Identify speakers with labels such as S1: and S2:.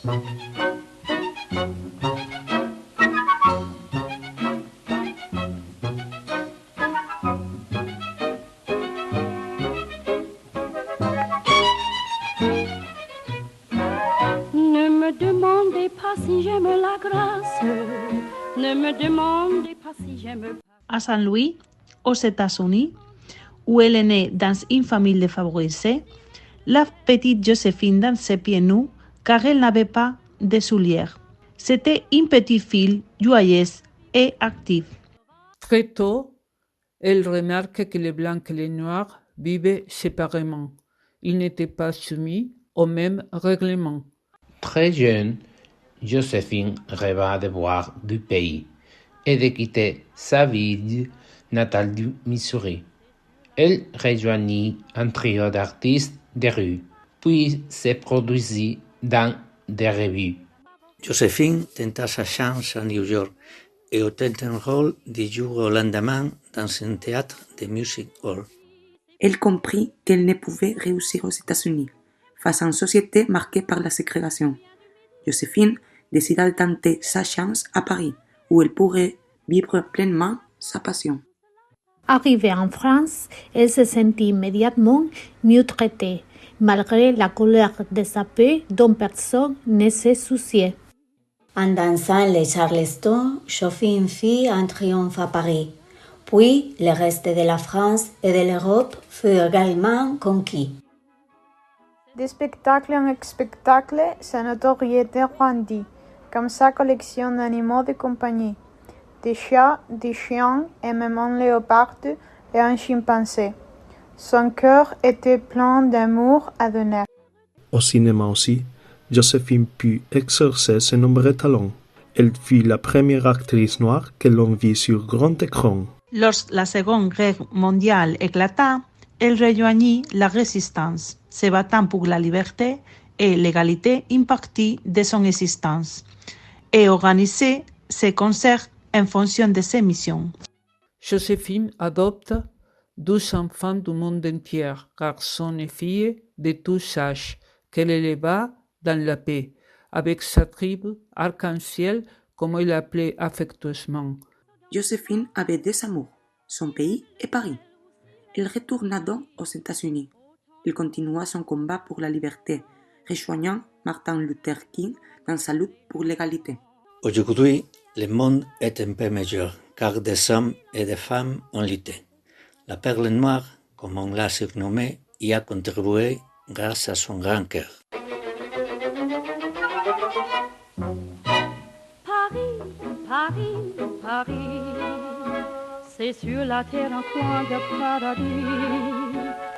S1: Ne me demandez pas si j'aime la grâce, ne me demandez pas si j'aime pas.
S2: À Saint-Louis, aux États-Unis, où elle est née dans une famille défavorisée, la petite Joséphine dansait pieds nus car elle n'avait pas de souliers. C'était une petite fille joyeuse et active.
S3: Très tôt, elle remarque que les Blancs et les Noirs vivaient séparément. Ils n'étaient pas soumis aux mêmes règlements.
S4: Très jeune, Joséphine rêva de voir du pays et de quitter sa ville natale du Missouri. Elle rejoignit un trio d'artistes de rue, puis se produisit dans des revues.
S5: Joséphine tenta sa chance à New York et obtint un rôle du jour au lendemain dans un théâtre de music hall.
S6: Elle comprit qu'elle ne pouvait réussir aux États-Unis, face à une société marquée par la ségrégation. Joséphine décida de tenter sa chance à Paris, où elle pourrait vivre pleinement sa passion.
S7: Arrivée en France, elle se sentit immédiatement mieux traitée, malgré la couleur de sa peau dont personne ne se souciait.
S8: En dansant les Charleston, Joséphine fit un triomphe à Paris. Puis, le reste de la France et de l'Europe fut également conquis.
S9: De spectacle en spectacle, sa notoriété grandit, comme sa collection d'animaux de compagnie, des chats, des chiens et même un léopard et un chimpanzé. Son cœur était plein d'amour à donner.
S10: Au cinéma aussi, Joséphine put exercer ses nombreux talents. Elle fut la première actrice noire que l'on vit sur grand écran.
S2: Lorsque la Seconde Guerre mondiale éclata, elle rejoignit la résistance, se battant pour la liberté et l'égalité une partie de son existence, et organisait ses concerts en fonction de ses missions.
S3: Joséphine adopte 12 enfants du monde entier, garçons et filles de tous âges, qu'elle éleva dans la paix, avec sa tribu arc-en-ciel, comme elle l'appelait affectueusement.
S6: Joséphine avait deux amours, son pays et Paris. Elle retourna donc aux États-Unis. Elle continua son combat pour la liberté, rejoignant Martin Luther King dans sa lutte pour l'égalité.
S5: Aujourd'hui, le monde est un peu meilleur, car des hommes et des femmes ont lutté. La perle noire, comme on l'a surnommée, y a contribué grâce à son grand cœur.
S1: Paris, Paris, Paris, c'est sur la terre un coin de paradis.